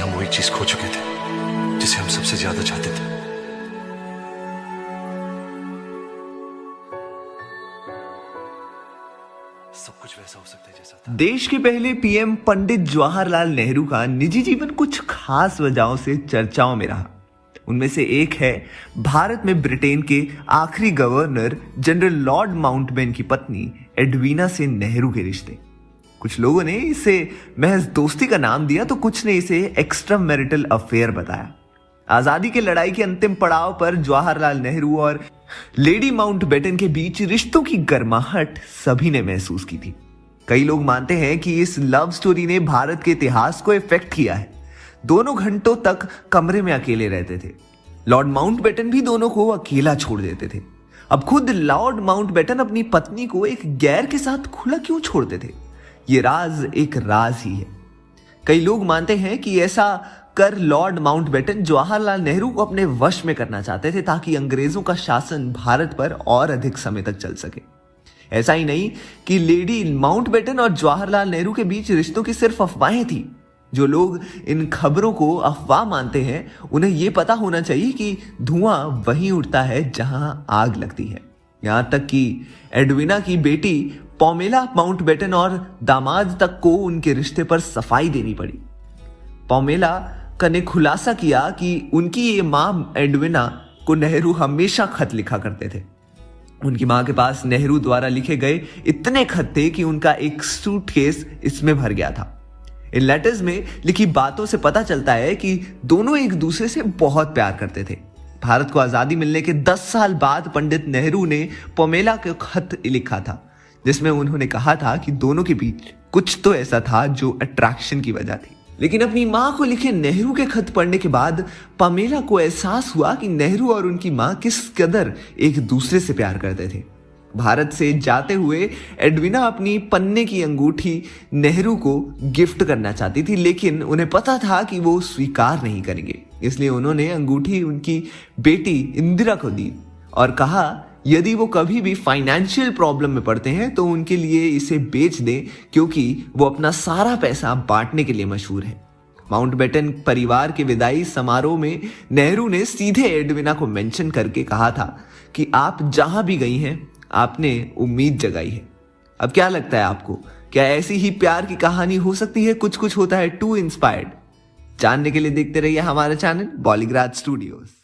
हम वही चीज खो चुके थे जिसे हम सबसे ज्यादा चाहते थे। सब कुछ वैसा हो सकता है जैसा था। देश के पहले पीएम पंडित जवाहरलाल नेहरू का निजी जीवन कुछ खास वजहों से चर्चाओं में रहा। उनमें से एक है भारत में ब्रिटेन के आखिरी गवर्नर जनरल लॉर्ड माउंटबेटन की पत्नी एडवीना से नेहरू के रिश्ते। कुछ लोगों ने इसे महज दोस्ती का नाम दिया तो कुछ ने इसे एक्स्ट्रा मैरिटल अफेयर बताया। आजादी की लड़ाई के अंतिम पड़ाव पर जवाहरलाल नेहरू और लेडी माउंटबेटन के बीच रिश्तों की गर्माहट सभी ने महसूस की थी। कई लोग मानते हैं कि इस लव स्टोरी ने भारत के इतिहास को इफेक्ट किया है। दोनों घंटों तक कमरे में अकेले रहते थे। लॉर्ड माउंटबेटन भी दोनों को अकेला छोड़ देते थे। अब खुद लॉर्ड माउंटबेटन अपनी पत्नी को एक गैर के साथ खुला क्यों छोड़ते थे? ये राज एक राज ही है। कई लोग मानते हैं कि ऐसा कर लॉर्ड माउंटबेटन जवाहरलाल नेहरू को अपने वश में करना चाहते थे ताकि अंग्रेजों का शासन भारत पर और अधिक समय तक चल सके। ऐसा ही नहीं कि लेडी माउंटबेटन और जवाहरलाल नेहरू के बीच रिश्तों की सिर्फ अफवाहें थी। जो लोग इन खबरों को अफवाह मानते हैं उन्हें यह पता होना चाहिए कि धुआं वहीं उठता है जहां आग लगती है। यहां तक कि एडवीना की बेटी पोमेला माउंटबेटन और दामाद तक को उनके रिश्ते पर सफाई देनी पड़ी। पोमेला ने खुलासा किया कि उनकी ये मां एडवीना को नेहरू हमेशा खत लिखा करते थे। उनकी मां के पास नेहरू द्वारा लिखे गए इतने खत थे कि उनका एक सूटकेस इसमें भर गया था। इन लेटर्स में लिखी बातों से पता चलता है कि दोनों एक दूसरे से बहुत प्यार करते थे। भारत को आजादी मिलने के 10 साल बाद पंडित नेहरू ने पोमेला को खत लिखा था जिसमें उन्होंने कहा था कि दोनों के बीच कुछ तो ऐसा था जो अट्रैक्शन की वजह थी। लेकिन अपनी मां को लिखे नेहरू के खत पढ़ने के बाद पोमेला को एहसास हुआ कि नेहरू और उनकी मां किस कदर एक दूसरे से प्यार करते थे। भारत से जाते हुए एडवीना अपनी पन्ने की अंगूठी नेहरू को गिफ्ट करना चाहती थी, लेकिन उन्हें पता था कि वो स्वीकार नहीं करेंगे। इसलिए उन्होंने अंगूठी उनकी बेटी इंदिरा को दी और कहा यदि वो कभी भी फाइनेंशियल प्रॉब्लम में पड़ते हैं तो उनके लिए इसे बेच दें, क्योंकि वो अपना सारा पैसा बांटने के लिए मशहूर है। माउंटबेटन परिवार के विदाई समारोह में नेहरू ने सीधे एडवीना को मेंशन करके कहा था कि आप जहां भी गई हैं आपने उम्मीद जगाई है। अब क्या लगता है आपको, क्या ऐसी ही प्यार की कहानी हो सकती है? कुछ कुछ होता है टू इंस्पायर्ड। जानने के लिए देखते रहिए हमारा चैनल बॉलीग्राज स्टूडियोज।